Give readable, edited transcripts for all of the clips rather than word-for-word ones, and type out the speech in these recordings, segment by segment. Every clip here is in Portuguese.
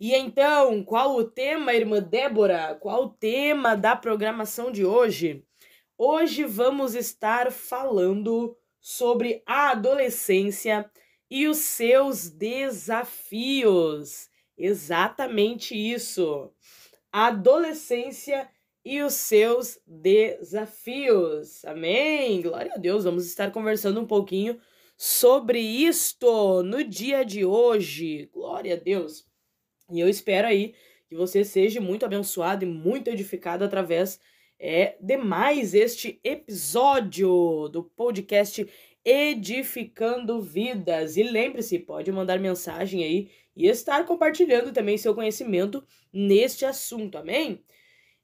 E então, qual o tema, irmã Débora? Qual o tema da programação de hoje? Hoje vamos estar falando sobre a adolescência e os seus desafios. Exatamente isso. A adolescência e os seus desafios. Amém? Glória a Deus. Vamos estar conversando um pouquinho sobre isto no dia de hoje. Glória a Deus. E eu espero aí que você seja muito abençoado e muito edificado através de mais este episódio do podcast Edificando Vidas. E lembre-se, pode mandar mensagem aí e estar compartilhando também seu conhecimento neste assunto, amém?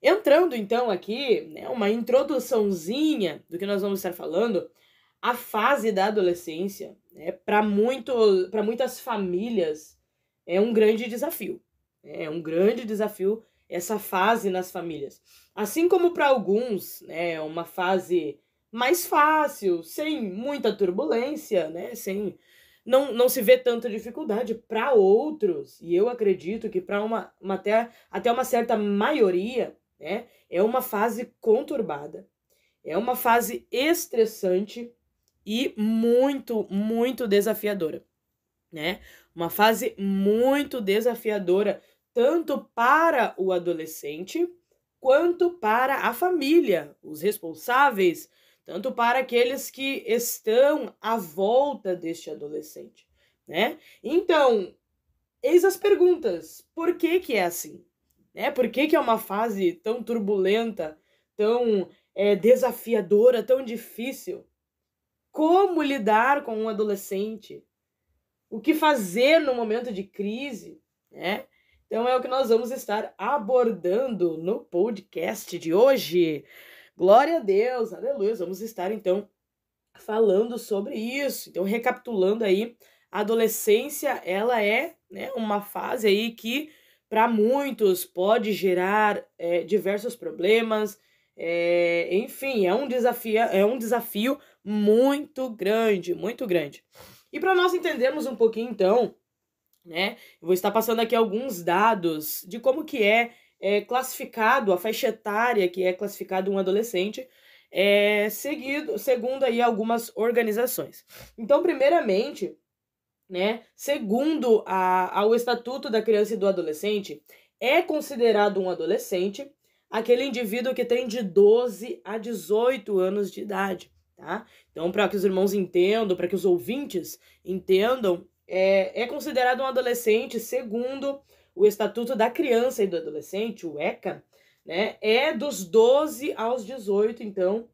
Entrando então aqui, né, uma introduçãozinha do que nós vamos estar falando, a fase da adolescência, né, para muitas famílias, é um grande desafio. É um grande desafio essa fase nas famílias. Assim como para alguns, né, é uma fase mais fácil, sem muita turbulência, né, não se vê tanta dificuldade. Para outros, e eu acredito que para até uma certa maioria, né, é uma fase conturbada, é uma fase estressante e muito, muito desafiadora, né? Uma fase muito desafiadora, tanto para o adolescente, quanto para a família, os responsáveis, tanto para aqueles que estão à volta deste adolescente, né? Então, eis as perguntas. Por que que é assim? Né? Por que que é uma fase tão turbulenta, tão desafiadora, tão difícil? Como lidar com um adolescente? O que fazer no momento de crise, né? Então é o que nós vamos estar abordando no podcast de hoje. Glória a Deus, aleluia. Vamos estar então falando sobre isso. Então, recapitulando aí, a adolescência, ela é, né, uma fase aí que para muitos pode gerar diversos problemas. Enfim, é um desafio muito grande, muito grande. E para nós entendermos um pouquinho, então, né, eu vou estar passando aqui alguns dados de como que é classificado, a faixa etária que é classificado um adolescente, segundo aí algumas organizações. Então, primeiramente, né, segundo ao Estatuto da Criança e do Adolescente, é considerado um adolescente aquele indivíduo que tem de 12 a 18 anos de idade, tá? Então, para que os irmãos entendam, para que os ouvintes entendam, é considerado um adolescente segundo o Estatuto da Criança e do Adolescente, o ECA, né? É dos 12 aos 18, então,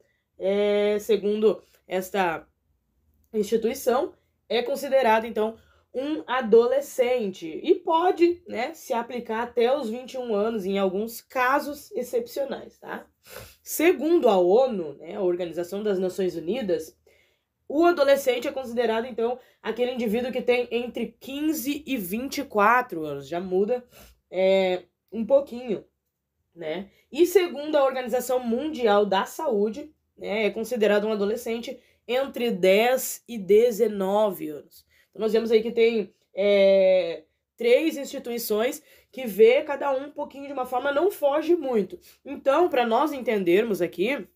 segundo esta instituição, é considerado, então, um adolescente e pode, né, se aplicar até os 21 anos em alguns casos excepcionais, tá? Segundo a ONU, né, a Organização das Nações Unidas, o adolescente é considerado, então, aquele indivíduo que tem entre 15 e 24 anos. Já muda um pouquinho, né? E segundo a Organização Mundial da Saúde, né, é considerado um adolescente entre 10 e 19 anos. Então, nós vemos aí que tem 3 instituições que vê cada um pouquinho de uma forma, não foge muito. Então, para nós entendermos aqui,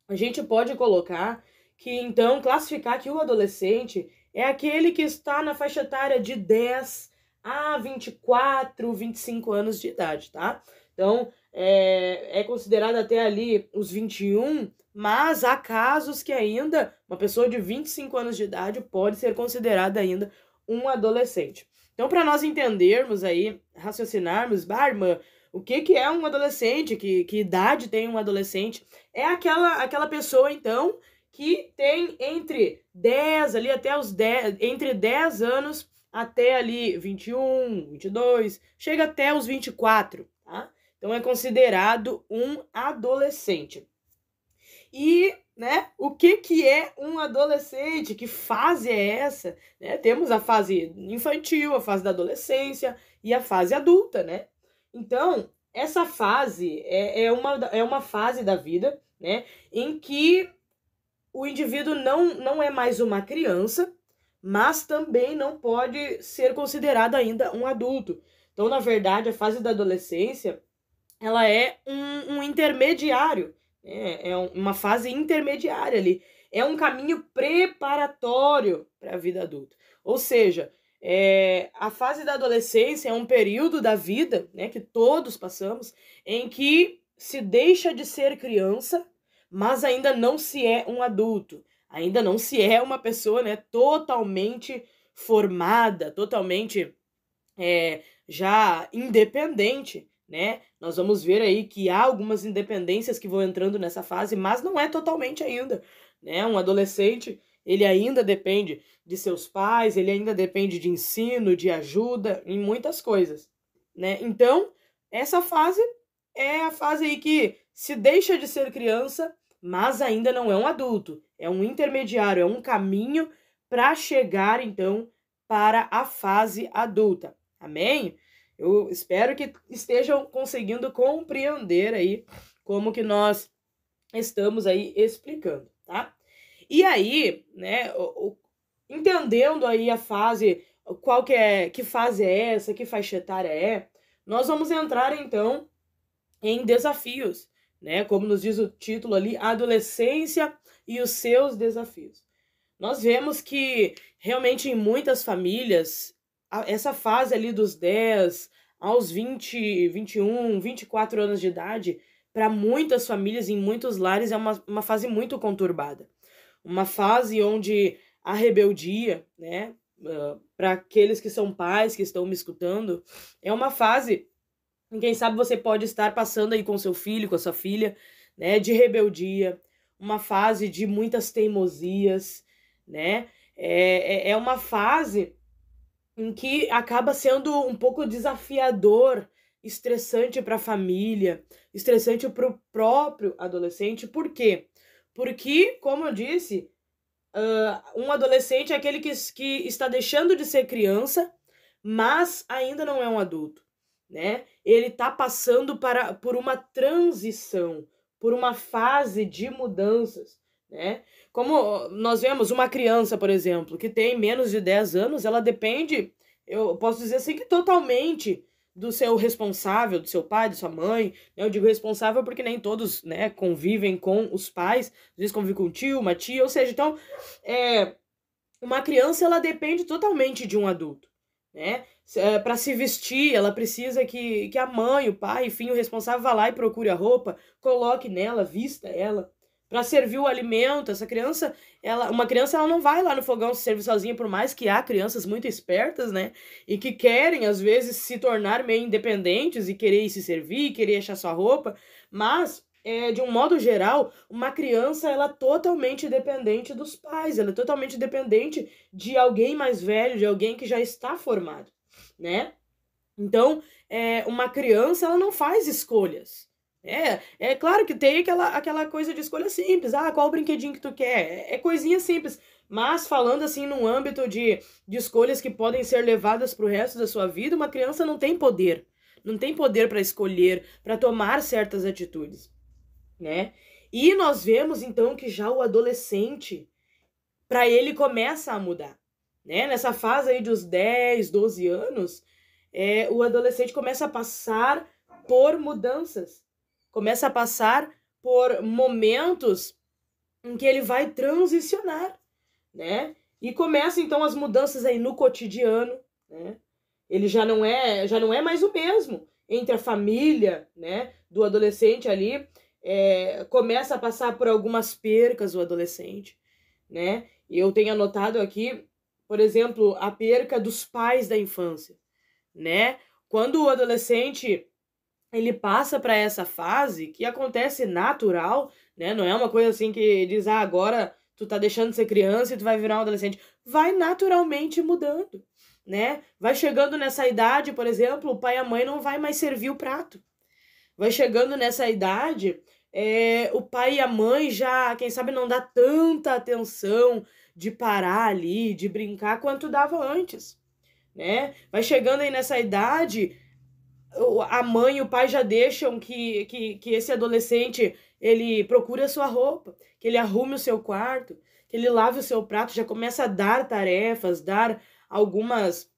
a gente pode colocar que, então, classificar que o adolescente é aquele que está na faixa etária de 10 a 24, 25 anos de idade, tá? Então, é considerado até ali os 21, mas há casos que ainda uma pessoa de 25 anos de idade pode ser considerada ainda um adolescente. Então, para nós entendermos aí, raciocinarmos, irmã, o que é um adolescente, que idade tem um adolescente, é aquela pessoa, então, que tem entre 10 ali até os 10, entre 10 anos até ali 21, 22, chega até os 24, tá? Então é considerado um adolescente. E, né, o que é um adolescente? Que fase é essa? Né? Temos a fase infantil, a fase da adolescência e a fase adulta, né? Então, essa fase é uma fase da vida, né, em que o indivíduo não é mais uma criança, mas também não pode ser considerado ainda um adulto. Então, na verdade, a fase da adolescência, ela é um intermediário, é uma fase intermediária ali, é um caminho preparatório para a vida adulta. Ou seja, a fase da adolescência é um período da vida, né, que todos passamos, em que se deixa de ser criança, mas ainda não se é um adulto, ainda não se é uma pessoa, né, totalmente formada, totalmente já independente, né? Nós vamos ver aí que há algumas independências que vão entrando nessa fase, mas não é totalmente ainda, né? Um adolescente, ele ainda depende de seus pais, ele ainda depende de ensino, de ajuda, em muitas coisas, né? Então, essa fase é a fase aí que se deixa de ser criança, mas ainda não é um adulto, é um intermediário, é um caminho para chegar, então, para a fase adulta. Amém? Eu espero que estejam conseguindo compreender aí como que nós estamos aí explicando, tá? E aí, né, entendendo aí a fase, que fase é essa, que faixa etária é, nós vamos entrar então em desafios, né? Como nos diz o título ali, a adolescência e os seus desafios. Nós vemos que realmente em muitas famílias, essa fase ali dos 10 aos 20, 21, 24 anos de idade, para muitas famílias, em muitos lares, é uma fase muito conturbada. Uma fase onde a rebeldia, né, para aqueles que são pais, que estão me escutando, é uma fase em quem sabe você pode estar passando aí com seu filho, com a sua filha, né, de rebeldia, uma fase de muitas teimosias, né? É uma fase em que acaba sendo um pouco desafiador, estressante para a família, estressante para o próprio adolescente. Por quê? Porque, como eu disse, um adolescente é aquele que está deixando de ser criança, mas ainda não é um adulto, né? Ele está passando por uma transição, por uma fase de mudanças, né? Como nós vemos uma criança, por exemplo, que tem menos de 10 anos, ela depende, eu posso dizer assim, que totalmente do seu responsável, do seu pai, de sua mãe. Eu digo responsável porque nem todos, né, convivem com os pais, às vezes convivem com um tio, uma tia, ou seja, então, uma criança, ela depende totalmente de um adulto, né? Para se vestir, ela precisa que a mãe, o pai, enfim, o responsável vá lá e procure a roupa, coloque nela, vista ela. Para servir o alimento, uma criança ela não vai lá no fogão se servir sozinha, por mais que há crianças muito espertas, né? E que querem, às vezes, se tornar meio independentes e querer se servir, querer achar sua roupa, mas de um modo geral, uma criança ela é totalmente dependente dos pais, ela é totalmente dependente de alguém mais velho, de alguém que já está formado, né? Então, uma criança ela não faz escolhas. É claro que tem aquela coisa de escolha simples. Ah, qual brinquedinho que tu quer? É coisinha simples. Mas falando assim num âmbito de escolhas que podem ser levadas para o resto da sua vida, uma criança não tem poder. Não tem poder para escolher, para tomar certas atitudes, né? E nós vemos então que já o adolescente, para ele começa a mudar, né? Nessa fase aí dos 10, 12 anos, o adolescente começa a passar por mudanças, começa a passar por momentos em que ele vai transicionar, né? E começa então as mudanças aí no cotidiano, né? Ele já não é mais o mesmo entre a família, né, do adolescente ali. Começa a passar por algumas percas o adolescente, né? E eu tenho anotado aqui, por exemplo, a perca dos pais da infância, né? Quando o adolescente ele passa para essa fase que acontece natural, né? Não é uma coisa assim que diz, agora tu tá deixando de ser criança e tu vai virar um adolescente. Vai naturalmente mudando, né? Vai chegando nessa idade, por exemplo, o pai e a mãe não vai mais servir o prato. Vai chegando nessa idade, o pai e a mãe já, quem sabe, não dá tanta atenção de parar ali, de brincar quanto dava antes, né? Vai chegando aí nessa idade, a mãe e o pai já deixam que esse adolescente ele procure a sua roupa, que ele arrume o seu quarto, que ele lave o seu prato, já começa a dar tarefas, dar algumas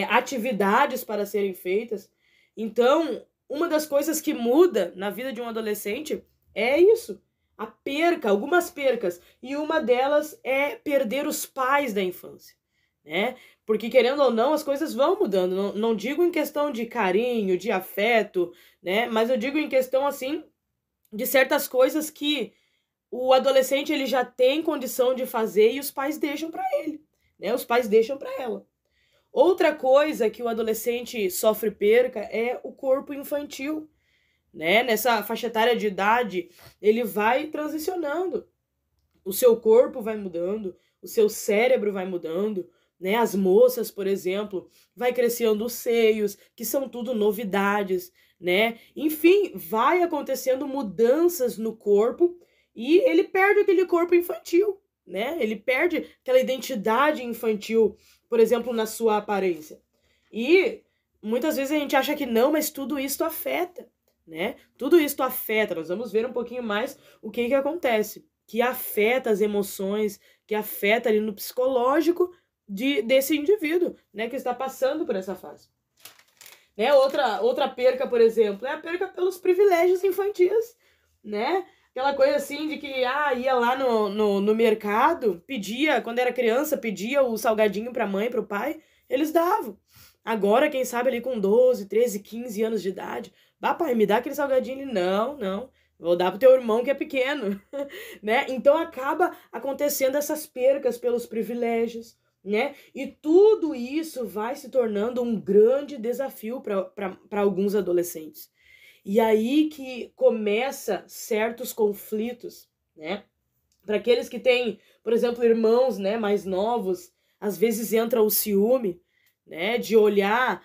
atividades para serem feitas. Então, uma das coisas que muda na vida de um adolescente é isso, a perca, algumas percas, e uma delas é perder os pais da infância, né? Porque, querendo ou não, as coisas vão mudando. Não digo em questão de carinho, de afeto, né? Mas eu digo em questão, assim, de certas coisas que o adolescente ele já tem condição de fazer e os pais deixam para ele, né? Os pais deixam para ela. Outra coisa que o adolescente sofre perca é o corpo infantil, né? Nessa faixa etária de idade, ele vai transicionando. O seu corpo vai mudando, o seu cérebro vai mudando, né? As moças, por exemplo, vai crescendo os seios, que são tudo novidades, né? Enfim, vai acontecendo mudanças no corpo e ele perde aquele corpo infantil, né? Ele perde aquela identidade infantil, por exemplo, na sua aparência. E muitas vezes a gente acha que não, mas tudo isso afeta, né? Tudo isso afeta. Nós vamos ver um pouquinho mais o que acontece, que afeta as emoções, que afeta ali no psicológico desse indivíduo, né, que está passando por essa fase. Né? Outra perca, por exemplo, é a perca pelos privilégios infantis, né? Aquela coisa assim de que ia lá no mercado, pedia, quando era criança, pedia o salgadinho pra mãe, pro pai, eles davam. Agora, quem sabe ali com 12, 13, 15 anos de idade, pai, me dá aquele salgadinho. Ele, não, vou dar pro teu irmão que é pequeno, né? Então acaba acontecendo essas percas pelos privilégios, né? E tudo isso vai se tornando um grande desafio para alguns adolescentes. E aí que começa certos conflitos, né? Para aqueles que têm, por exemplo, irmãos, né, mais novos, às vezes entra o ciúme, né, de olhar,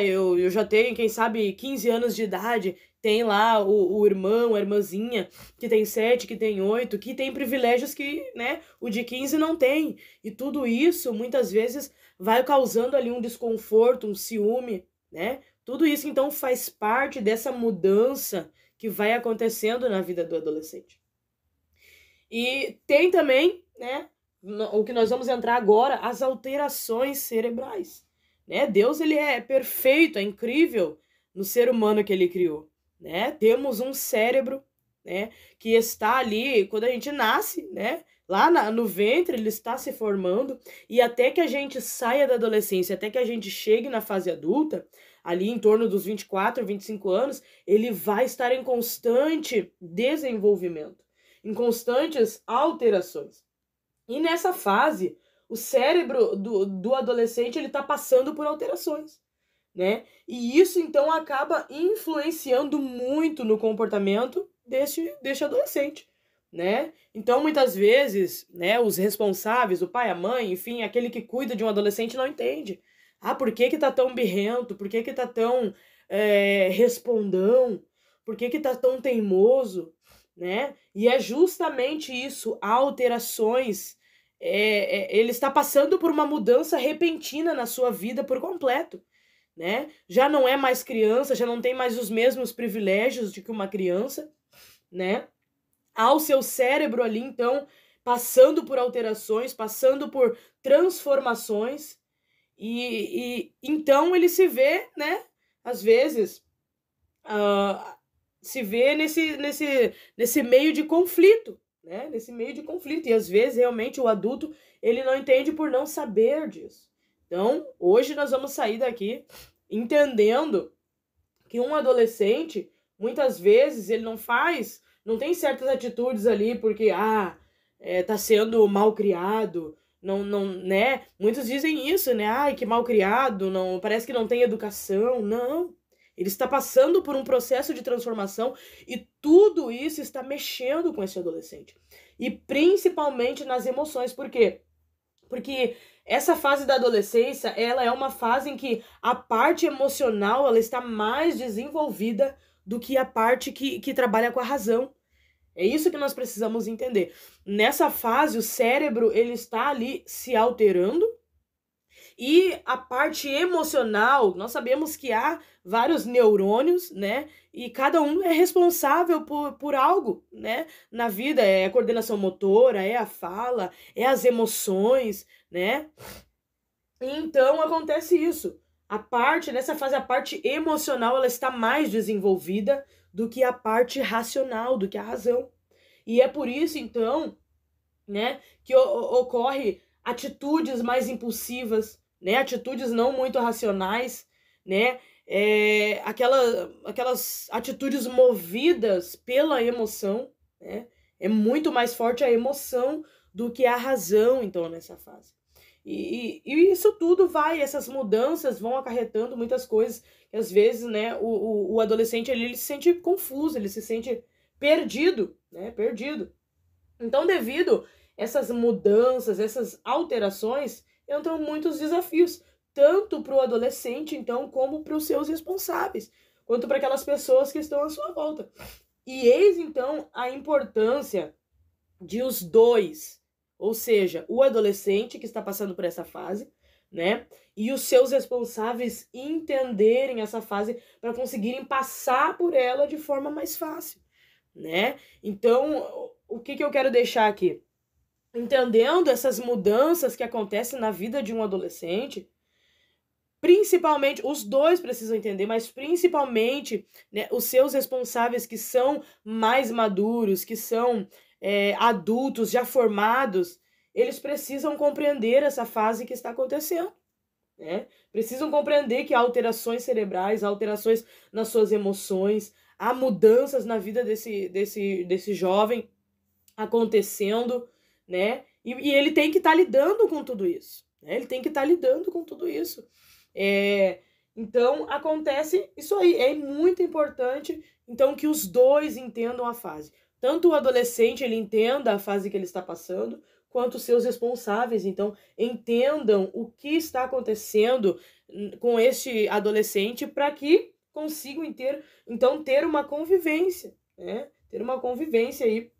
eu já tenho, quem sabe, 15 anos de idade, tem lá o irmão, a irmãzinha, que tem 7, que tem 8, que tem privilégios que, né, o de 15 não tem. E tudo isso, muitas vezes, vai causando ali um desconforto, um ciúme, né? Tudo isso, então, faz parte dessa mudança que vai acontecendo na vida do adolescente. E tem também, né, o que nós vamos entrar agora, as alterações cerebrais, né? Deus, ele é perfeito, é incrível no ser humano que ele criou, né? Temos um cérebro, né, que está ali quando a gente nasce, né? Lá no ventre ele está se formando, e até que a gente saia da adolescência, até que a gente chegue na fase adulta, ali em torno dos 24, 25 anos, ele vai estar em constante desenvolvimento, em constantes alterações. E nessa fase, o cérebro do adolescente ele está passando por alterações, né? E isso, então, acaba influenciando muito no comportamento deste adolescente, né? Então, muitas vezes, né, os responsáveis, o pai, a mãe, enfim, aquele que cuida de um adolescente não entende. Por que tá tão birrento? Por que tá tão respondão? Por que tá tão teimoso? Né? E é justamente isso, alterações. Ele está passando por uma mudança repentina na sua vida por completo, né? Já não é mais criança, já não tem mais os mesmos privilégios de que uma criança, né? Ao seu cérebro ali, então, passando por alterações, passando por transformações, e então ele se vê, né? Às vezes, se vê nesse meio de conflito, né? Nesse meio de conflito. E às vezes, realmente, o adulto, ele não entende por não saber disso. Então, hoje nós vamos sair daqui entendendo que um adolescente, muitas vezes, ele não tem certas atitudes ali porque, tá sendo mal criado, não, né? Muitos dizem isso, né? Que mal criado, não, parece que não tem educação. Não. Ele está passando por um processo de transformação e tudo isso está mexendo com esse adolescente. E principalmente nas emoções. Por quê? Porque essa fase da adolescência, ela é uma fase em que a parte emocional ela está mais desenvolvida do que a parte que trabalha com a razão. É isso que nós precisamos entender. Nessa fase, o cérebro ele está ali se alterando e a parte emocional, nós sabemos que há vários neurônios, né? E cada um é responsável por algo, né? Na vida é a coordenação motora, é a fala, é as emoções, né? Então acontece isso. Nessa fase, a parte emocional ela está mais desenvolvida do que a parte racional, do que a razão. E é por isso, então, né, que ocorre atitudes mais impulsivas, né, atitudes não muito racionais, né, aquelas atitudes movidas pela emoção, né, é muito mais forte a emoção do que a razão, então, nessa fase. E isso tudo essas mudanças vão acarretando muitas coisas, que às vezes, né, o adolescente ele se sente confuso, ele se sente perdido, né, perdido. Então, devido essas mudanças, essas alterações, entram muitos desafios, tanto para o adolescente, então, como para os seus responsáveis, quanto para aquelas pessoas que estão à sua volta. E eis, então, a importância de os dois, ou seja, o adolescente que está passando por essa fase, né, e os seus responsáveis entenderem essa fase para conseguirem passar por ela de forma mais fácil, né? Então, o que eu quero deixar aqui? Entendendo essas mudanças que acontecem na vida de um adolescente, principalmente, os dois precisam entender, mas principalmente, né, os seus responsáveis que são mais maduros, que são adultos, já formados, eles precisam compreender essa fase que está acontecendo, né? Precisam compreender que há alterações cerebrais, há alterações nas suas emoções, há mudanças na vida desse jovem acontecendo, né? E ele tem que estar lidando com tudo isso, né? Ele tem que estar lidando com tudo isso. Então, acontece isso aí. É muito importante, então, que os dois entendam a fase. Tanto o adolescente, ele entenda a fase que ele está passando, quanto os seus responsáveis, então, entendam o que está acontecendo com este adolescente para que consigam ter uma convivência, né? Ter uma convivência aí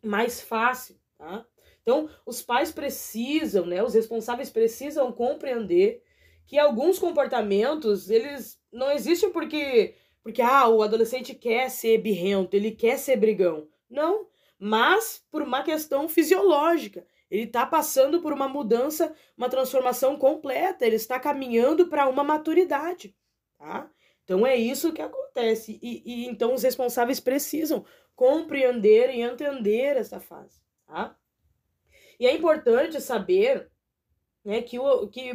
mais fácil, tá? Então, os pais precisam, né? Os responsáveis precisam compreender que alguns comportamentos, eles não existem porque o adolescente quer ser birrento, ele quer ser brigão. Não, mas por uma questão fisiológica. Ele está passando por uma mudança, uma transformação completa, ele está caminhando para uma maturidade, tá? Então é isso que acontece. E então os responsáveis precisam compreender e entender essa fase, tá? E é importante saber, né, que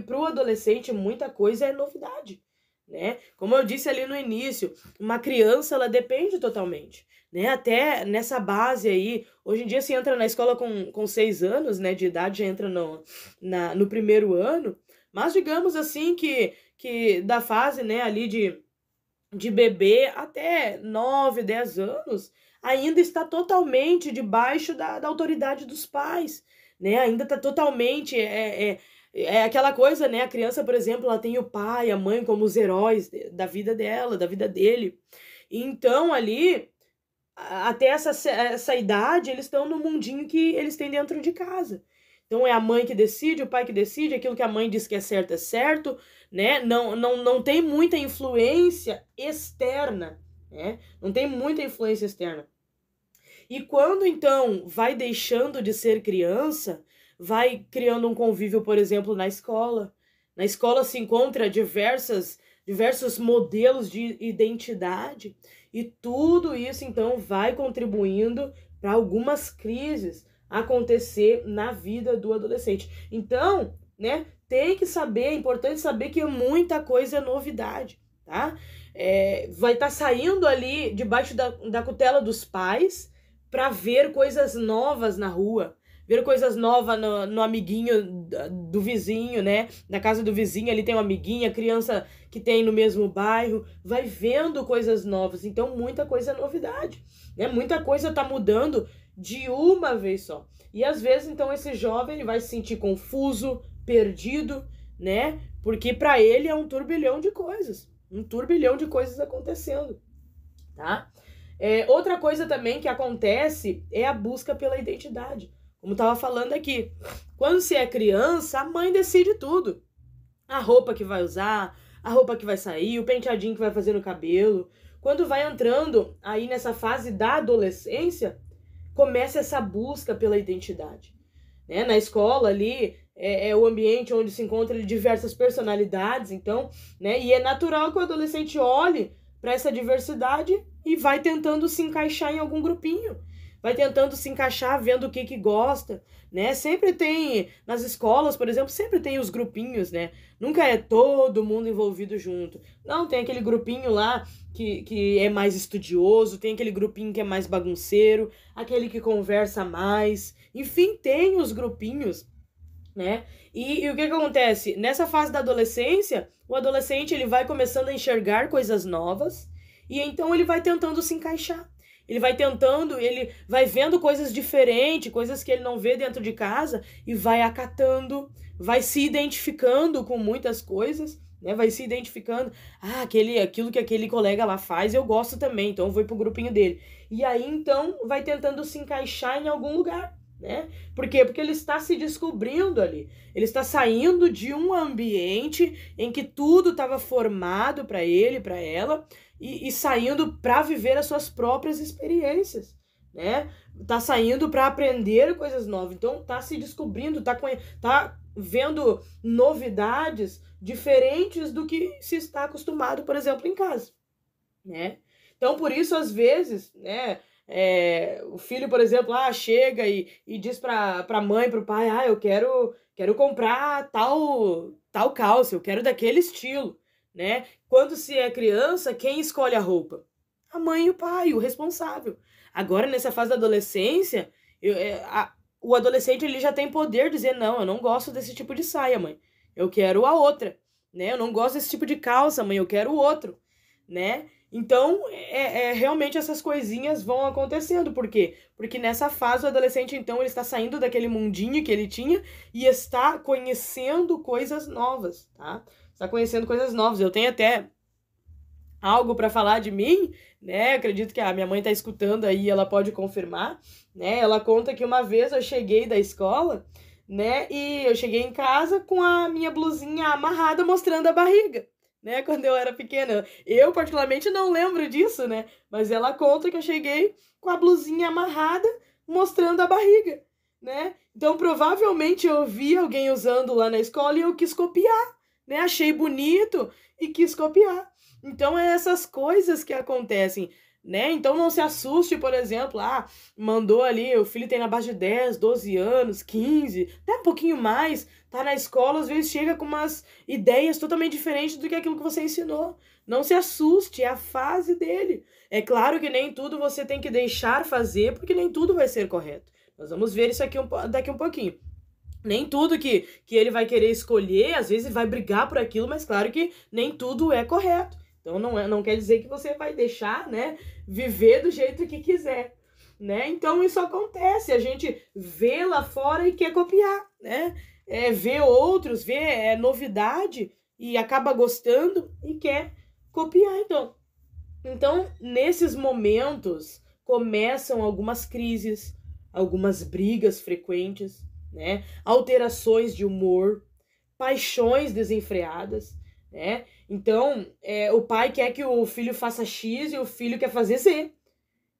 para o adolescente muita coisa é novidade, né? Como eu disse ali no início, uma criança ela depende totalmente, né? Até nessa base aí, hoje em dia se entra na escola com 6 anos, né, de idade, já entra no primeiro ano, mas digamos assim que da fase, né, ali de bebê até 9, 10 anos, ainda está totalmente debaixo da autoridade dos pais, né? Ainda está totalmente... É aquela coisa, né? A criança, por exemplo, ela tem o pai, a mãe como os heróis da vida dela, da vida dele. Então, ali, até essa idade, eles estão no mundinho que eles têm dentro de casa. Então, é a mãe que decide, o pai que decide, aquilo que a mãe diz que é certo, né? Não tem muita influência externa, né? Não tem muita influência externa. E quando, então, vai deixando de ser criança, vai criando um convívio, por exemplo, na escola. Na escola se encontra diversos modelos de identidade e tudo isso, então, vai contribuindo para algumas crises acontecer na vida do adolescente. Então, né, tem que saber, é importante saber que muita coisa é novidade, tá? Vai estar saindo ali debaixo da cutela dos pais para ver coisas novas na rua, ver coisas novas no amiguinho do vizinho, né? Na casa do vizinho ali tem uma amiguinha, criança que tem no mesmo bairro, vai vendo coisas novas. Então, muita coisa é novidade, né? Muita coisa tá mudando de uma vez só. E às vezes, então, esse jovem ele vai se sentir confuso, perdido, né? Porque para ele é um turbilhão de coisas acontecendo, tá? Outra coisa também que acontece é a busca pela identidade. Como estava falando aqui, quando você é criança, a mãe decide tudo. A roupa que vai usar, a roupa que vai sair, o penteadinho que vai fazer no cabelo. Quando vai entrando aí nessa fase da adolescência, começa essa busca pela identidade, né? Na escola ali, é o ambiente onde se encontram diversas personalidades, então, né? E é natural que o adolescente olhe para essa diversidade e vai tentando se encaixar em algum grupinho, vai tentando se encaixar, vendo o que gosta, né? Sempre tem, nas escolas, por exemplo, sempre tem os grupinhos, né? Nunca é todo mundo envolvido junto. Não, tem aquele grupinho lá que é mais estudioso, tem aquele grupinho que é mais bagunceiro, aquele que conversa mais. Enfim, tem os grupinhos, né? E o que acontece? Nessa fase da adolescência, o adolescente ele vai começando a enxergar coisas novas e então ele vai tentando se encaixar. Ele vai tentando, ele vai vendo coisas diferentes, coisas que ele não vê dentro de casa e vai acatando, vai se identificando com muitas coisas, né? Vai se identificando, aquilo que aquele colega lá faz, eu gosto também, então eu vou pro grupinho dele. E aí então vai tentando se encaixar em algum lugar, né? Por quê? Porque ele está se descobrindo ali. Ele está saindo de um ambiente em que tudo estava formado para ele, para ela, e saindo para viver as suas próprias experiências, né? Tá saindo para aprender coisas novas. Então tá se descobrindo, tá vendo novidades diferentes do que se está acostumado, por exemplo, em casa, né? Então por isso às vezes, né? O filho, por exemplo, chega e diz pra mãe, pro pai, eu quero comprar tal calça, eu quero daquele estilo, né? Quando se é criança, quem escolhe a roupa? A mãe e o pai, o responsável. Agora, nessa fase da adolescência, o adolescente ele já tem poder de dizer, não, eu não gosto desse tipo de saia, mãe, eu quero a outra, né? Eu não gosto desse tipo de calça, mãe, eu quero o outro, né? Então, realmente essas coisinhas vão acontecendo. Por quê? Porque nessa fase o adolescente, então, ele está saindo daquele mundinho que ele tinha e está conhecendo coisas novas, tá? Está conhecendo coisas novas. Eu tenho até algo para falar de mim, né? Acredito que a minha mãe está escutando aí, ela pode confirmar, né? Ela conta que uma vez eu cheguei da escola, né? E eu cheguei em casa com a minha blusinha amarrada mostrando a barriga, né, quando eu era pequena. Eu, particularmente, não lembro disso, né? Mas ela conta que eu cheguei com a blusinha amarrada, mostrando a barriga, né? Então, provavelmente, eu vi alguém usando lá na escola e eu quis copiar, né? Achei bonito e quis copiar. Então, é essas coisas que acontecem, né? Então, não se assuste, por exemplo, mandou ali, o filho tem na base de 10, 12 anos, 15, até um pouquinho mais, tá na escola, às vezes chega com umas ideias totalmente diferentes do que aquilo que você ensinou. Não se assuste, é a fase dele. É claro que nem tudo você tem que deixar fazer, porque nem tudo vai ser correto. Nós vamos ver isso aqui daqui um pouquinho. Nem tudo que ele vai querer escolher, às vezes vai brigar por aquilo, mas claro que nem tudo é correto. Então não quer dizer que você vai deixar, né, viver do jeito que quiser, né? Então isso acontece, a gente vê lá fora e quer copiar, né? Vê outros, vê novidade e acaba gostando e quer copiar, então nesses momentos começam algumas crises, algumas brigas frequentes, né? Alterações de humor, paixões desenfreadas, né? Então, o pai quer que o filho faça X e o filho quer fazer Z,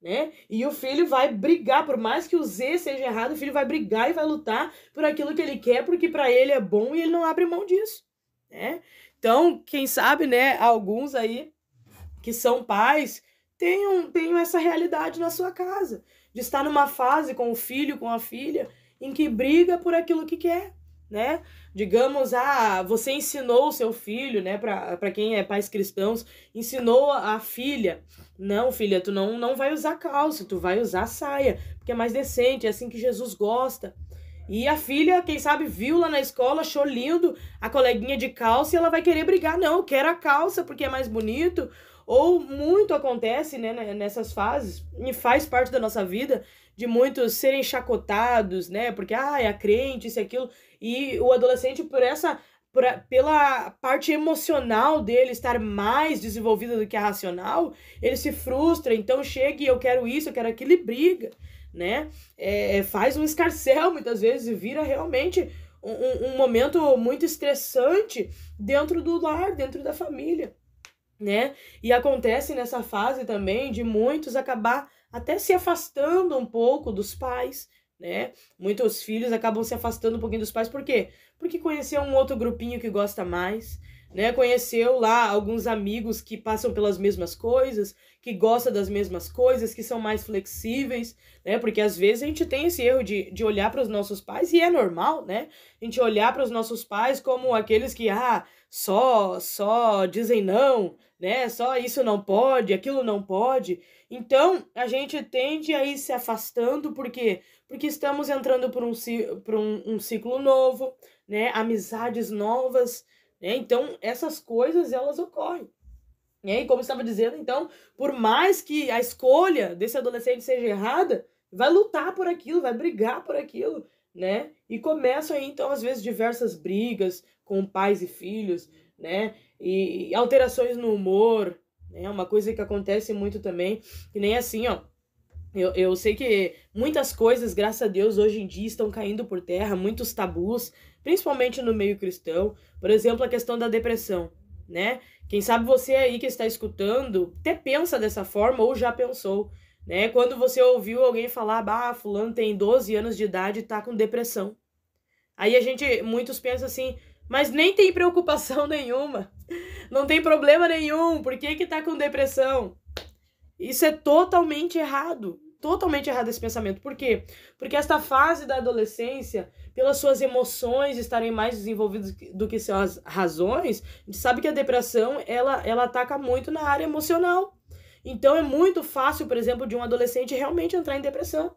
né? E o filho vai brigar, por mais que o Z seja errado, o filho vai brigar e vai lutar por aquilo que ele quer, porque para ele é bom e ele não abre mão disso, né? Então, quem sabe, né, alguns aí que são pais tenham essa realidade na sua casa, de estar numa fase com o filho, com a filha, em que briga por aquilo que quer, né? Digamos, você ensinou o seu filho, né, para quem é pais cristãos, ensinou a filha, não, filha, tu não vai usar calça, tu vai usar saia, porque é mais decente, é assim que Jesus gosta. E a filha, quem sabe, viu lá na escola, achou lindo a coleguinha de calça e ela vai querer brigar, não, eu quero a calça porque é mais bonito. Ou muito acontece, né, nessas fases, e faz parte da nossa vida, de muitos serem chacotados, né, porque, é crente, isso e aquilo, e o adolescente, pela parte emocional dele estar mais desenvolvida do que a racional, ele se frustra, então chega e eu quero isso, eu quero aquilo e briga, né, faz um escarcéu muitas vezes e vira realmente um momento muito estressante dentro do lar, dentro da família, né? E acontece nessa fase também de muitos acabar até se afastando um pouco dos pais, né? Muitos filhos acabam se afastando um pouquinho dos pais, por quê? Porque conheceu um outro grupinho que gosta mais, né? Conheceu lá alguns amigos que passam pelas mesmas coisas, que gostam das mesmas coisas, que são mais flexíveis, né? Porque às vezes a gente tem esse erro de olhar para os nossos pais, e é normal, né? A gente olhar para os nossos pais como aqueles que, só dizem não, né? Só isso não pode, aquilo não pode. Então, a gente tende a ir se afastando, por quê? Porque estamos entrando por um ciclo novo, né? Amizades novas, né? Então, essas coisas, elas ocorrem. E como eu estava dizendo, então, por mais que a escolha desse adolescente seja errada, vai lutar por aquilo, vai brigar por aquilo, né? E começam aí, então, às vezes, diversas brigas com pais e filhos, né? E alterações no humor, né? Uma coisa que acontece muito também, que nem assim, ó. Eu sei que muitas coisas, graças a Deus, hoje em dia estão caindo por terra, muitos tabus, principalmente no meio cristão. Por exemplo, a questão da depressão, né? Quem sabe você aí que está escutando até pensa dessa forma ou já pensou, né? Quando você ouviu alguém falar, fulano tem 12 anos de idade e tá com depressão. Aí muitos pensam assim, mas nem tem preocupação nenhuma, não tem problema nenhum, por que tá com depressão? Isso é totalmente errado esse pensamento. Por quê? Porque esta fase da adolescência, pelas suas emoções estarem mais desenvolvidas do que suas razões, a gente sabe que a depressão, ela ataca muito na área emocional. Então é muito fácil, por exemplo, de um adolescente realmente entrar em depressão,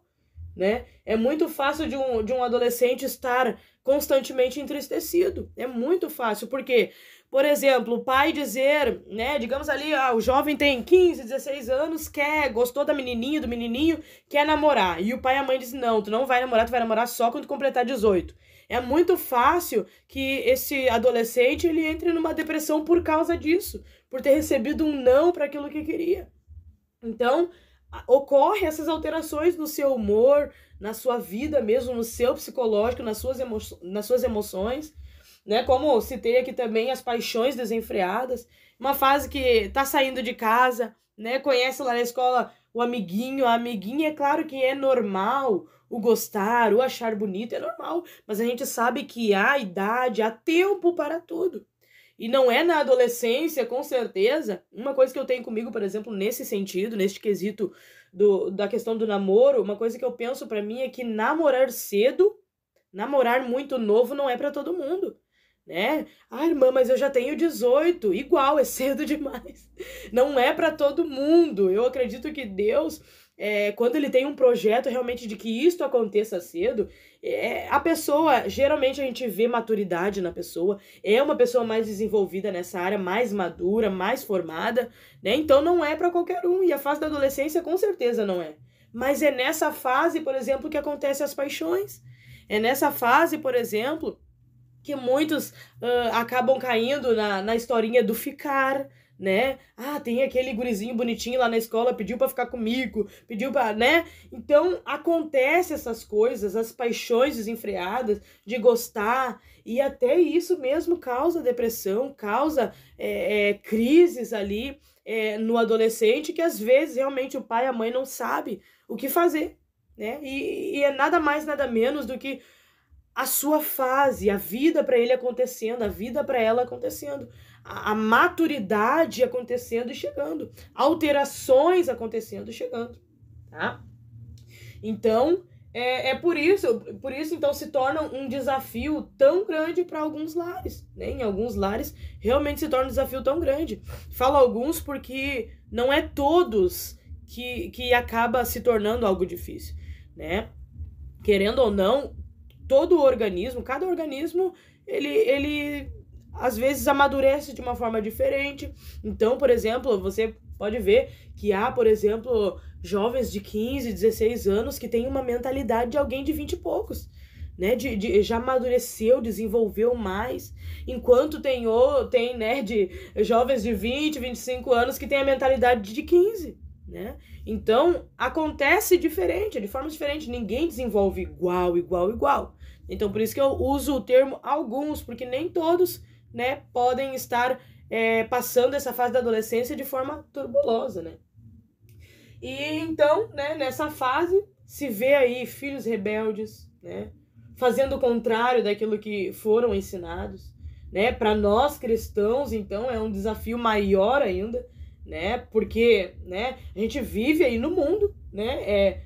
né? É muito fácil de um adolescente estar constantemente entristecido. É muito fácil, porque, por exemplo, o pai dizer, né, digamos ali, o jovem tem 15, 16 anos, gostou da menininha, do menininho, quer namorar. E o pai e a mãe dizem, não, tu não vai namorar, tu vai namorar só quando completar 18. É muito fácil que esse adolescente, ele entre numa depressão por causa disso, por ter recebido um não para aquilo que queria. Então, ocorre essas alterações no seu humor, na sua vida mesmo, no seu psicológico, nas suas emoções, né? Como citei aqui também as paixões desenfreadas, uma fase que tá saindo de casa, né? Conhece lá na escola o amiguinho, a amiguinha, é claro que é normal o gostar, o achar bonito, é normal, mas a gente sabe que há idade, há tempo para tudo. E não é na adolescência, com certeza. Uma coisa que eu tenho comigo, por exemplo, nesse sentido, neste quesito da questão do namoro, uma coisa que eu penso pra mim é que namorar cedo, namorar muito novo não é pra todo mundo, né? Irmã, mas eu já tenho 18. Igual, é cedo demais. Não é pra todo mundo. Eu acredito que Deus, quando ele tem um projeto realmente de que isto aconteça cedo, a pessoa, geralmente a gente vê maturidade na pessoa, é uma pessoa mais desenvolvida nessa área, mais madura, mais formada, né? Então não é para qualquer um, e a fase da adolescência com certeza não é. Mas é nessa fase, por exemplo, que acontecem as paixões. É nessa fase, por exemplo, que muitos acabam caindo na historinha do ficar, né? Tem aquele gurizinho bonitinho lá na escola, pediu pra ficar comigo, pediu pra, né? Então, acontece essas coisas, as paixões desenfreadas de gostar, e até isso mesmo causa depressão, causa crises ali no adolescente, que às vezes realmente o pai e a mãe não sabem o que fazer, né? E é nada mais, nada menos do que a sua fase, a vida para ele acontecendo, a vida para ela acontecendo, a maturidade acontecendo e chegando, alterações acontecendo e chegando, tá? Então, por isso então se torna um desafio tão grande para alguns lares, né? Em alguns lares realmente se torna um desafio tão grande. Falo alguns porque não é todos que acaba se tornando algo difícil, né? Querendo ou não, todo organismo, cada organismo, ele às vezes amadurece de uma forma diferente. Então, por exemplo, você pode ver que há, por exemplo, jovens de 15, 16 anos que têm uma mentalidade de alguém de 20 e poucos, né? Já amadureceu, desenvolveu mais, enquanto tem né, de jovens de 20, 25 anos que têm a mentalidade de 15, né? Então, acontece diferente, de forma diferente, ninguém desenvolve igual. Então, por isso que eu uso o termo alguns, porque nem todos, né, podem estar passando essa fase da adolescência de forma turbulosa, né? E então, né, nessa fase, se vê aí filhos rebeldes, né? Fazendo o contrário daquilo que foram ensinados, né? Para nós cristãos, então, é um desafio maior ainda, né? Porque, né, a gente vive aí no mundo, né?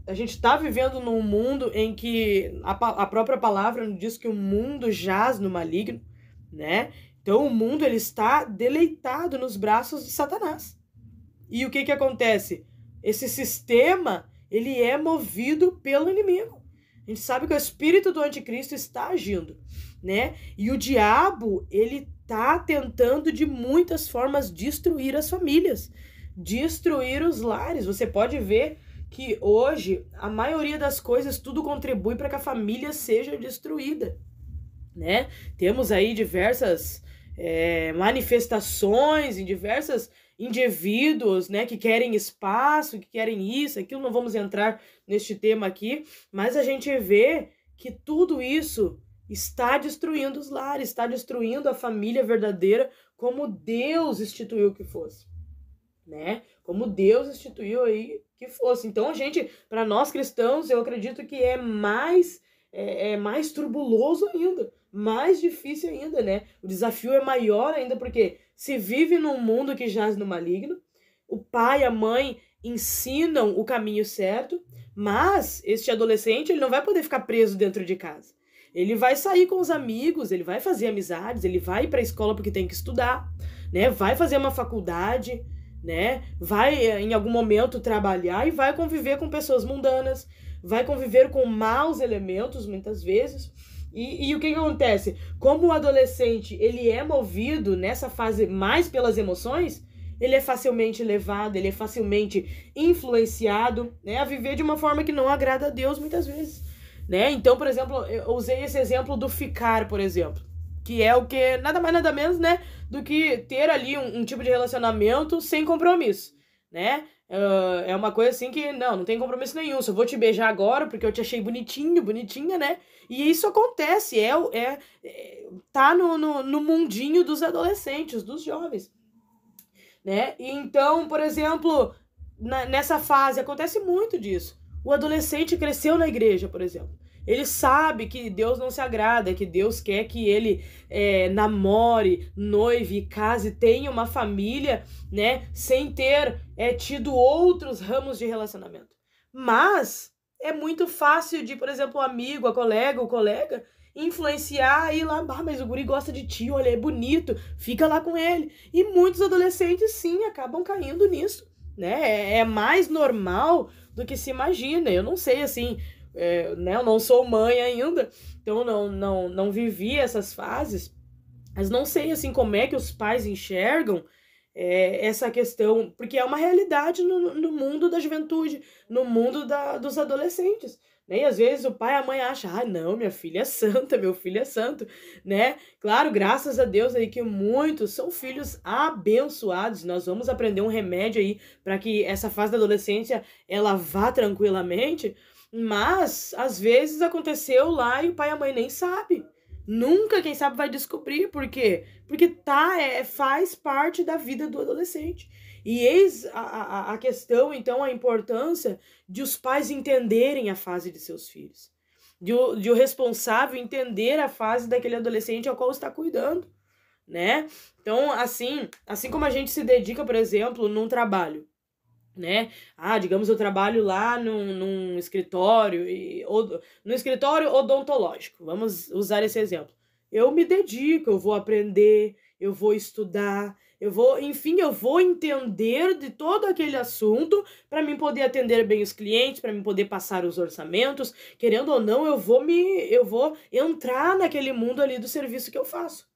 A gente está vivendo num mundo em que a própria palavra nos diz que o mundo jaz no maligno, né? Então o mundo ele está deleitado nos braços de Satanás. E o que acontece? Esse sistema ele é movido pelo inimigo. A gente sabe que o espírito do anticristo está agindo, né? E o diabo ele está tentando de muitas formas destruir as famílias, destruir os lares. Você pode ver que hoje a maioria das coisas tudo contribui para que a família seja destruída, né? Temos aí diversas manifestações em diversos indivíduos, né, que querem espaço, que querem isso, aquilo. Não vamos entrar neste tema aqui, mas a gente vê que tudo isso está destruindo os lares, está destruindo a família verdadeira como Deus instituiu que fosse, né? Como Deus instituiu aí que fosse. Então, a gente, para nós cristãos, eu acredito que é mais turbuloso ainda, mais difícil ainda, né? O desafio é maior ainda porque se vive num mundo que jaz no maligno, o pai e a mãe ensinam o caminho certo, mas este adolescente ele não vai poder ficar preso dentro de casa. Ele vai sair com os amigos, ele vai fazer amizades, ele vai ir para a escola porque tem que estudar, né? Vai fazer uma faculdade, né? Vai em algum momento trabalhar e vai conviver com pessoas mundanas, vai conviver com maus elementos muitas vezes. E o que acontece? Como o adolescente ele é movido nessa fase mais pelas emoções, ele é facilmente levado, ele é facilmente influenciado, né, a viver de uma forma que não agrada a Deus muitas vezes, né? Então, por exemplo, eu usei esse exemplo do ficar, por exemplo, que é o que nada mais nada menos, né, do que ter ali um tipo de relacionamento sem compromisso, né? É uma coisa assim que não tem compromisso nenhum, só vou te beijar agora porque eu te achei bonitinho, bonitinha, né? E isso acontece, tá no mundinho dos adolescentes, dos jovens, né? E então, por exemplo, nessa fase acontece muito disso. O adolescente cresceu na igreja, por exemplo. Ele sabe que Deus não se agrada, que Deus quer que ele namore, noive, case, tenha uma família, né, sem ter tido outros ramos de relacionamento. Mas é muito fácil de, por exemplo, o amigo, o colega, influenciar e ir lá, mas o guri gosta de ti, olha, é bonito, fica lá com ele. E muitos adolescentes, sim, acabam caindo nisso, né? É mais normal do que se imagina. Eu não sei, assim, né? Eu não sou mãe ainda, então não vivi essas fases, mas não sei, assim, como é que os pais enxergam essa questão, porque é uma realidade no mundo da juventude, no mundo dos adolescentes, né? E às vezes o pai e a mãe acham, não, minha filha é santa, meu filho é santo, né? Claro, graças a Deus aí que muitos são filhos abençoados. Nós vamos aprender um remédio aí para que essa fase da adolescência ela vá tranquilamente, mas às vezes aconteceu lá e o pai e a mãe nem sabem. Nunca, quem sabe, vai descobrir. Por quê? Porque faz parte da vida do adolescente. E eis a questão, então, a importância de os pais entenderem a fase de seus filhos. De o responsável entender a fase daquele adolescente ao qual está cuidando, né? Então, assim como a gente se dedica, por exemplo, num trabalho, né? Digamos, eu trabalho lá num escritório, no escritório odontológico, vamos usar esse exemplo. Eu me dedico, eu vou aprender, eu vou estudar, eu vou entender de todo aquele assunto para mim poder atender bem os clientes, para mim poder passar os orçamentos. Querendo ou não, eu vou entrar naquele mundo ali do serviço que eu faço.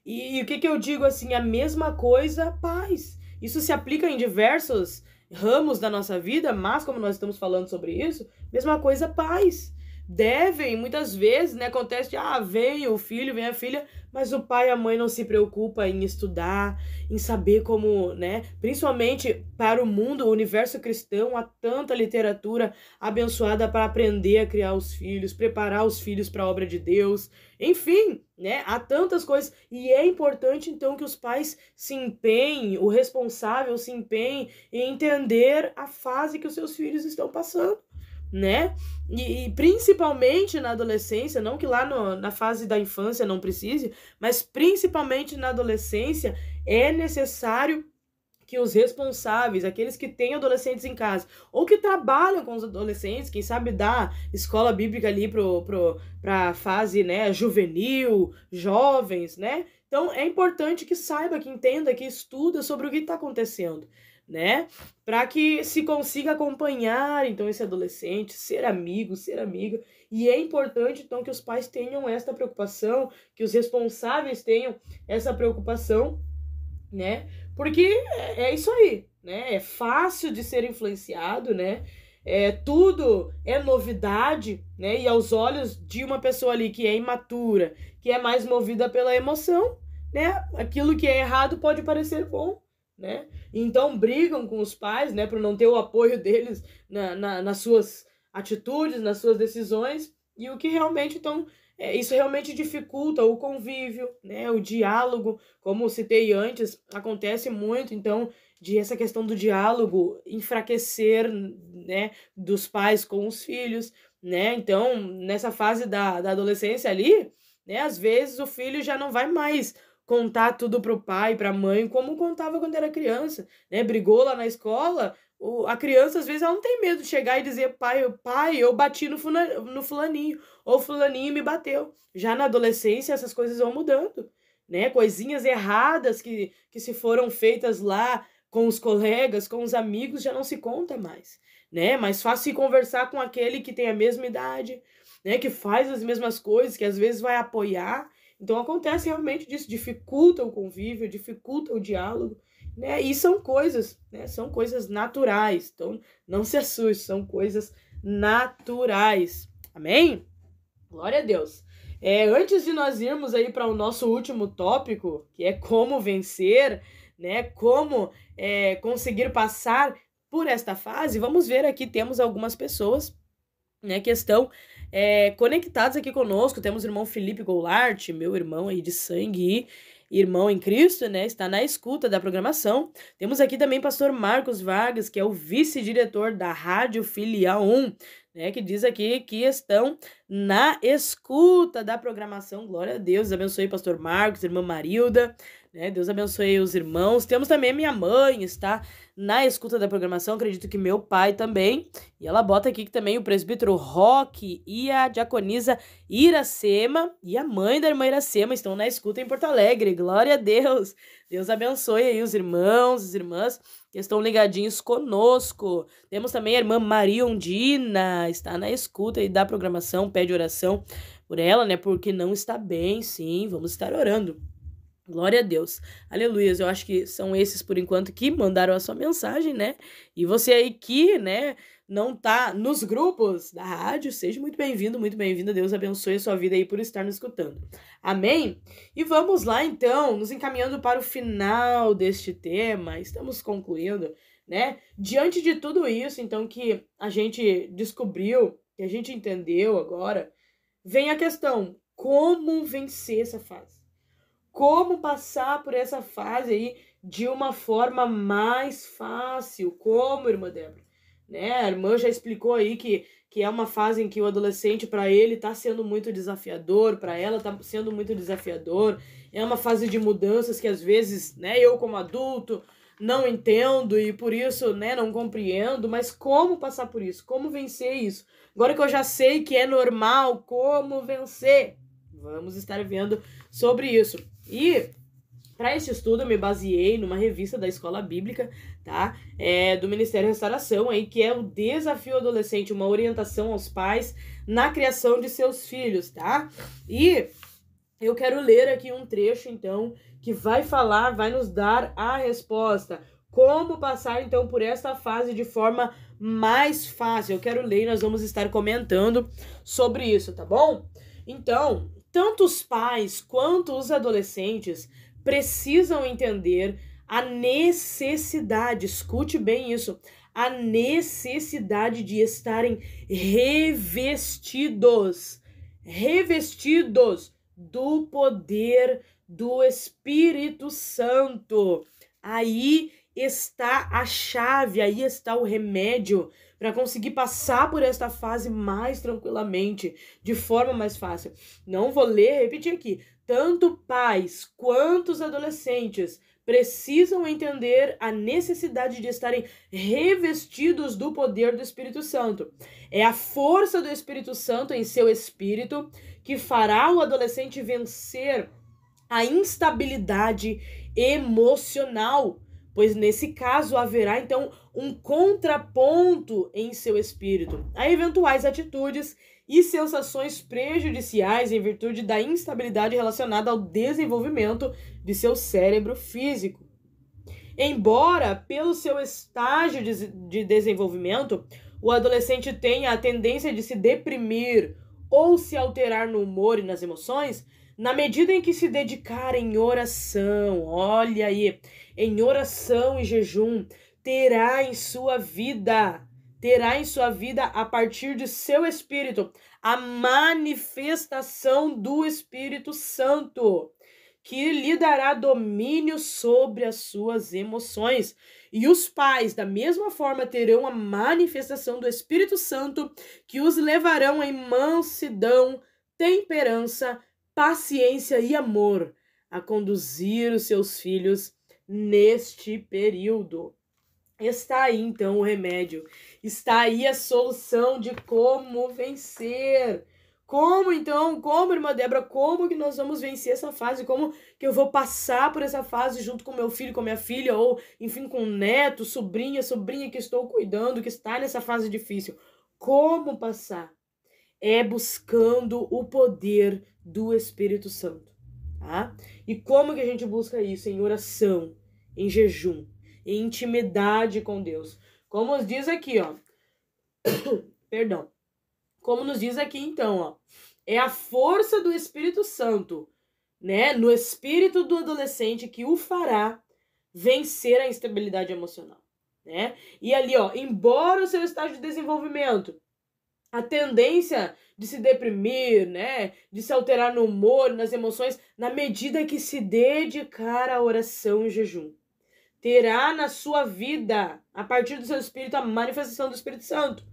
E o que eu digo assim, a mesma coisa, pais. Isso se aplica em diversos ramos da nossa vida, mas como nós estamos falando sobre isso, mesma coisa, pais. Devem, muitas vezes, né, acontece de, vem o filho, vem a filha, mas o pai e a mãe não se preocupam em estudar, em saber como, né, principalmente para o mundo, o universo cristão, há tanta literatura abençoada para aprender a criar os filhos, preparar os filhos para a obra de Deus, enfim, né, há tantas coisas, e é importante, então, que os pais se empenhem, o responsável se empenhe em entender a fase que os seus filhos estão passando. né? E principalmente na adolescência, não que lá na fase da infância não precise, mas principalmente na adolescência é necessário que os responsáveis, aqueles que têm adolescentes em casa, ou que trabalham com os adolescentes, quem sabe dá escola bíblica ali pra fase, né, juvenil, jovens, né? Então é importante que saiba, que entenda, que estuda sobre o que está acontecendo, né? Para que se consiga acompanhar, então, esse adolescente, ser amigo, ser amiga. E é importante, então, que os pais tenham essa preocupação, que os responsáveis tenham essa preocupação, né? Porque é isso aí, né? É fácil de ser influenciado, né? Tudo é novidade, né? E aos olhos de uma pessoa ali que é imatura, que é mais movida pela emoção, né? Aquilo que é errado pode parecer bom, né? Então brigam com os pais, né? Por não ter o apoio deles nas suas atitudes, nas suas decisões. E o que realmente, então, isso realmente dificulta o convívio, né? O diálogo, como citei antes, acontece muito, então, de essa questão do diálogo enfraquecer, né? Dos pais com os filhos, né? Então, nessa fase da adolescência ali, né? Às vezes o filho já não vai mais contar tudo pro pai, pra mãe, como contava quando era criança, né? Brigou lá na escola, a criança às vezes ela não tem medo de chegar e dizer, pai, eu bati no fulaninho, ou fulaninho me bateu. Já na adolescência essas coisas vão mudando, né? Coisinhas erradas que se foram feitas lá com os colegas, com os amigos, já não se conta mais, né? Mais fácil se conversar com aquele que tem a mesma idade, né? Que faz as mesmas coisas, que às vezes vai apoiar. Então acontece realmente disso, dificulta o convívio, dificulta o diálogo, né? E são coisas, né? São coisas naturais. Então não se assuste, são coisas naturais. Amém? Glória a Deus. Antes de nós irmos aí para o nosso último tópico, que é como vencer, né? Como conseguir passar por esta fase, vamos ver aqui, temos algumas pessoas, né, que estão conectados aqui conosco. Temos o irmão Felipe Goulart, meu irmão aí de sangue e irmão em Cristo, né, está na escuta da programação. Temos aqui também pastor Marcos Vargas, que é o vice-diretor da Rádio Filial 1, né, que diz aqui que estão na escuta da programação. Glória a Deus, abençoe pastor Marcos, irmã Marilda, né, Deus abençoe os irmãos. Temos também a minha mãe, está na escuta da programação, acredito que meu pai também. E ela bota aqui que também o presbítero Roque e a diaconisa Iracema e a mãe da irmã Iracema estão na escuta em Porto Alegre. Glória a Deus. Deus abençoe aí os irmãos, as irmãs que estão ligadinhos conosco. Temos também a irmã Maria Ondina, está na escuta aí da programação, pede oração por ela, né? Porque não está bem, sim, vamos estar orando. Glória a Deus. Aleluia. Eu acho que são esses, por enquanto, que mandaram a sua mensagem, né? E você aí que, né, não tá nos grupos da rádio, seja muito bem-vindo, muito bem-vinda. Deus abençoe a sua vida aí por estar nos escutando. Amém? E vamos lá, então, nos encaminhando para o final deste tema. Estamos concluindo, né? Diante de tudo isso, então, que a gente descobriu, que a gente entendeu agora, vem a questão: como vencer essa fase? Como passar por essa fase aí de uma forma mais fácil? Como, irmã Débora? Né? A irmã já explicou aí que é uma fase em que o adolescente, para ele, está sendo muito desafiador, para ela está sendo muito desafiador. É uma fase de mudanças que, às vezes, né, eu como adulto não entendo e, por isso, né, não compreendo. Mas como passar por isso? Como vencer isso? Agora que eu já sei que é normal, como vencer? Vamos estar vendo sobre isso. E para esse estudo eu me baseei numa revista da Escola Bíblica, tá? Do Ministério Restauração, aí, que é o Desafio Adolescente, uma orientação aos pais na criação de seus filhos, tá? E eu quero ler aqui um trecho, então, que vai nos dar a resposta. Como passar, então, por esta fase de forma mais fácil? Eu quero ler e nós vamos estar comentando sobre isso, tá bom? Então, tanto os pais quanto os adolescentes precisam entender a necessidade, escute bem isso, a necessidade de estarem revestidos do poder do Espírito Santo. Aí está a chave, aí está o remédio para conseguir passar por esta fase mais tranquilamente, de forma mais fácil. Não vou ler, repetir aqui. Tanto pais quanto os adolescentes precisam entender a necessidade de estarem revestidos do poder do Espírito Santo. É a força do Espírito Santo em seu espírito que fará o adolescente vencer a instabilidade emocional, pois nesse caso haverá então um contraponto em seu espírito a eventuais atitudes e sensações prejudiciais em virtude da instabilidade relacionada ao desenvolvimento de seu cérebro físico. Embora, pelo seu estágio de desenvolvimento, o adolescente tenha a tendência de se deprimir ou se alterar no humor e nas emoções, na medida em que se dedicar em oração, olha aí, em oração e jejum, terá em sua vida, a partir de seu espírito, a manifestação do Espírito Santo, que lhe dará domínio sobre as suas emoções. E os pais, da mesma forma, terão a manifestação do Espírito Santo, que os levarão em mansidão, temperança, paciência e amor a conduzir os seus filhos neste período. Está aí, então, o remédio. Está aí a solução de como vencer. Como, então, irmã Débora, como que nós vamos vencer essa fase? Como que eu vou passar por essa fase junto com meu filho, com minha filha, ou, enfim, com o neto, sobrinha que estou cuidando, que está nessa fase difícil? Como passar? É buscando o poder do Espírito Santo, tá? E como que a gente busca isso? Em oração, em jejum, em intimidade com Deus. Como nos diz aqui, ó. Perdão. Como nos diz aqui, então, ó. É a força do Espírito Santo, né? No espírito do adolescente que o fará vencer a instabilidade emocional, né? E ali, ó, embora o seu estágio de desenvolvimento, a tendência de se deprimir, né, de se alterar no humor, nas emoções, na medida que se dedicar à oração e jejum, terá na sua vida, a partir do seu espírito, a manifestação do Espírito Santo,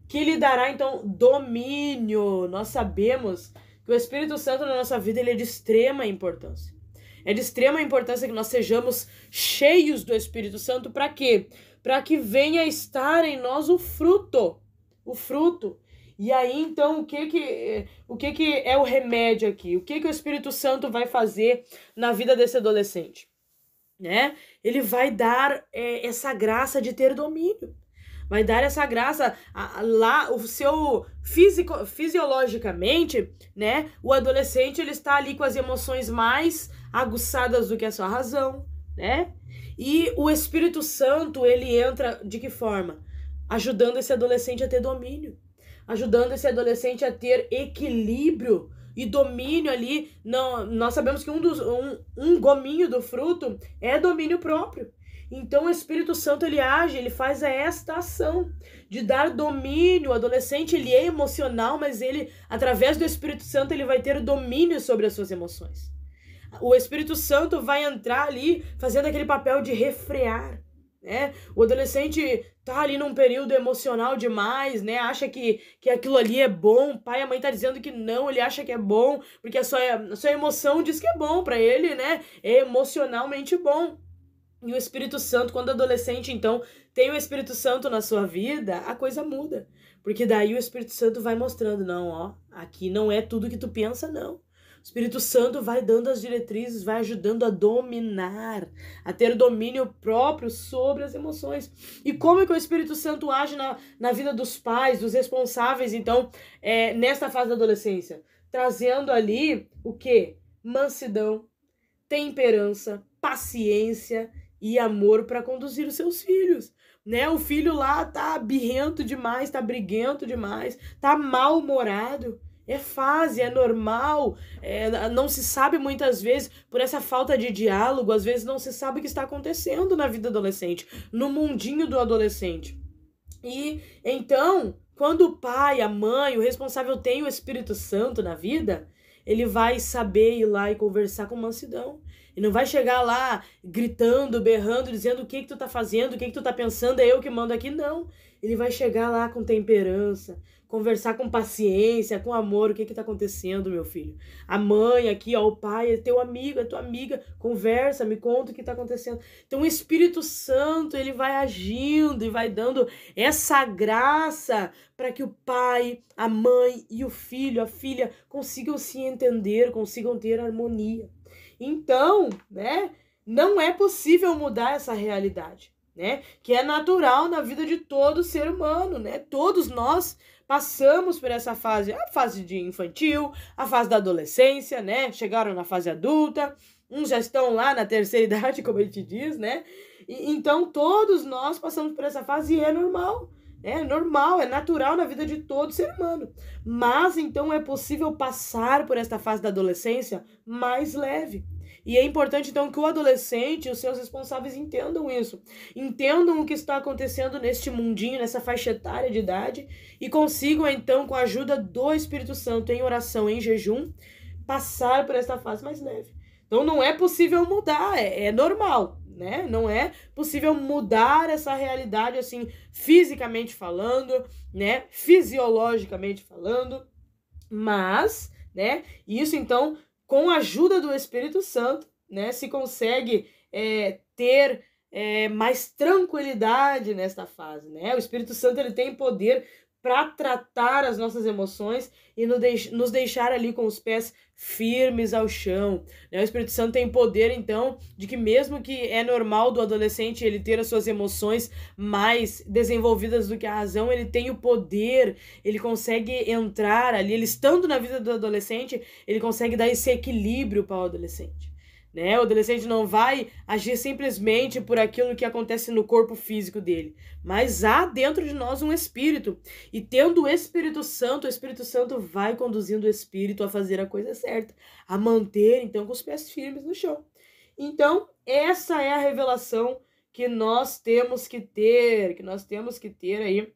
que lhe dará, então, domínio. Nós sabemos que o Espírito Santo na nossa vida ele é de extrema importância. É de extrema importância que nós sejamos cheios do Espírito Santo. Para quê? Para que venha estar em nós o fruto. O fruto. E aí, então, o que é o remédio aqui? O que o Espírito Santo vai fazer na vida desse adolescente? Né? Ele vai dar essa graça de ter domínio. Vai dar essa graça lá, o seu fisiologicamente, né? O adolescente, ele está ali com as emoções mais aguçadas do que a sua razão, né? E o Espírito Santo, ele entra de que forma? Ajudando esse adolescente a ter domínio. Ajudando esse adolescente a ter equilíbrio e domínio ali. Não, nós sabemos que um gominho do fruto é domínio próprio. Então o Espírito Santo ele age, ele faz esta ação de dar domínio. O adolescente ele é emocional, mas ele, através do Espírito Santo, ele vai ter domínio sobre as suas emoções. O Espírito Santo vai entrar ali fazendo aquele papel de refrear, né? O adolescente tá ali num período emocional demais, né? Acha que aquilo ali é bom. O pai e a mãe tá dizendo que não, ele acha que é bom, porque a sua emoção diz que é bom para ele, né? É emocionalmente bom. E o Espírito Santo, quando adolescente, então, tem o Espírito Santo na sua vida, a coisa muda. Porque daí o Espírito Santo vai mostrando, não, ó, aqui não é tudo que tu pensa, não. O Espírito Santo vai dando as diretrizes, vai ajudando a dominar, a ter domínio próprio sobre as emoções. E como é que o Espírito Santo age na vida dos pais, dos responsáveis, então, nesta fase da adolescência? Trazendo ali o quê? Mansidão, temperança, paciência e amor para conduzir os seus filhos, né? O filho lá tá birrento demais, tá briguento demais, tá mal-humorado. É fase, é normal, não se sabe muitas vezes, por essa falta de diálogo, às vezes não se sabe o que está acontecendo na vida adolescente, no mundinho do adolescente. E então, quando o pai, a mãe, o responsável tem o Espírito Santo na vida, ele vai saber ir lá e conversar com mansidão. Ele não vai chegar lá gritando, berrando, dizendo o que tu tá fazendo, o que tu tá pensando, é eu que mando aqui. Não. Ele vai chegar lá com temperança, conversar com paciência, com amor. O que tá acontecendo, meu filho? A mãe aqui, ó, o pai é teu amigo, é tua amiga. Conversa, me conta o que tá acontecendo. Então o Espírito Santo, ele vai agindo e vai dando essa graça para que o pai, a mãe e o filho, a filha, consigam se entender, consigam ter harmonia. Então, né, não é possível mudar essa realidade, né, que é natural na vida de todo ser humano, né? Todos nós passamos por essa fase, a fase de infantil, a fase da adolescência, né? Chegaram na fase adulta, uns já estão lá na terceira idade, como a gente diz, né? Então, todos nós passamos por essa fase e é normal. É normal, é natural na vida de todo ser humano. Mas, então, é possível passar por esta fase da adolescência mais leve. E é importante, então, que o adolescente e os seus responsáveis entendam isso. Entendam o que está acontecendo neste mundinho, nessa faixa etária de idade, e consigam, então, com a ajuda do Espírito Santo, em oração, em jejum, passar por esta fase mais leve. Então, não é possível mudar, é normal, né? Não é possível mudar essa realidade, assim, fisicamente falando, né? Fisiologicamente falando, mas, né? Isso, então, com a ajuda do Espírito Santo, né? Se consegue ter mais tranquilidade nesta fase, né? O Espírito Santo, ele tem poder para tratar as nossas emoções e nos deixar ali com os pés firmes ao chão. O Espírito Santo tem poder, então, de que mesmo que é normal do adolescente ele ter as suas emoções mais desenvolvidas do que a razão, ele tem o poder, ele consegue entrar ali, ele estando na vida do adolescente, ele consegue dar esse equilíbrio para o adolescente. Né? O adolescente não vai agir simplesmente por aquilo que acontece no corpo físico dele, mas há dentro de nós um espírito, e tendo o Espírito Santo vai conduzindo o espírito a fazer a coisa certa, a manter, então, com os pés firmes no chão. Então, essa é a revelação que nós temos que ter, aí,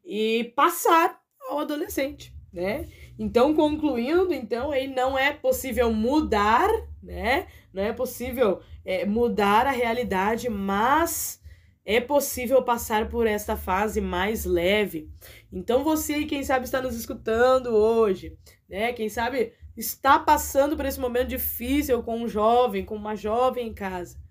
e passar ao adolescente, né? Então, concluindo, então, aí não é possível mudar, né? Não é possível mudar a realidade, mas é possível passar por esta fase mais leve. Então, você, quem sabe, está nos escutando hoje, né? Quem sabe está passando por esse momento difícil com um jovem, com uma jovem em casa.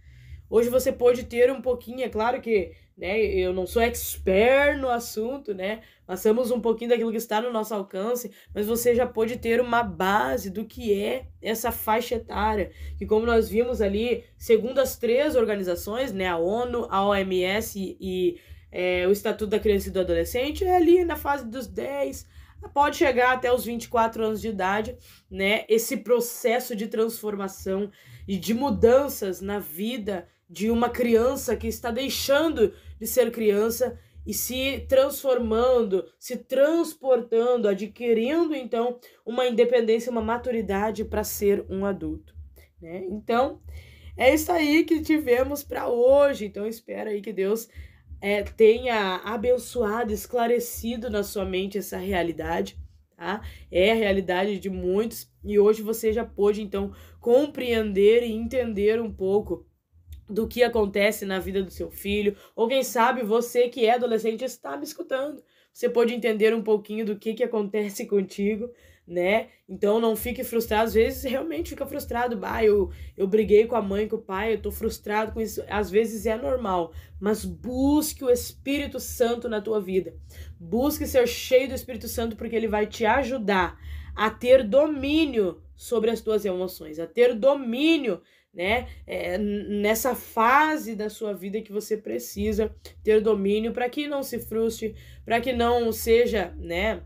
Hoje você pode ter um pouquinho, é claro que, né, eu não sou expert no assunto, né? Passamos um pouquinho daquilo que está no nosso alcance, mas você já pode ter uma base do que é essa faixa etária, que como nós vimos ali, segundo as 3 organizações, né, a ONU, a OMS e o Estatuto da Criança e do Adolescente, é ali na fase dos 10, pode chegar até os 24 anos de idade, né, esse processo de transformação e de mudanças na vida de uma criança que está deixando de ser criança e se transformando, se transportando, adquirindo, então, uma independência, uma maturidade para ser um adulto, né? Então, é isso aí que tivemos para hoje. Então, espero aí que Deus tenha abençoado, esclarecido na sua mente essa realidade, tá? É a realidade de muitos e hoje você já pôde, então, compreender e entender um pouco do que acontece na vida do seu filho, ou quem sabe você que é adolescente está me escutando, você pode entender um pouquinho do que acontece contigo, né? Então não fique frustrado, às vezes realmente fica frustrado, eu briguei com a mãe, com o pai, eu tô frustrado com isso, às vezes é normal, mas busque o Espírito Santo na tua vida, busque ser cheio do Espírito Santo, porque ele vai te ajudar a ter domínio sobre as tuas emoções, a ter domínio, né, nessa fase da sua vida que você precisa ter domínio para que não se frustre, para que não seja, né,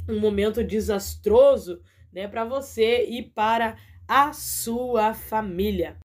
um momento desastroso, né, para você e para a sua família.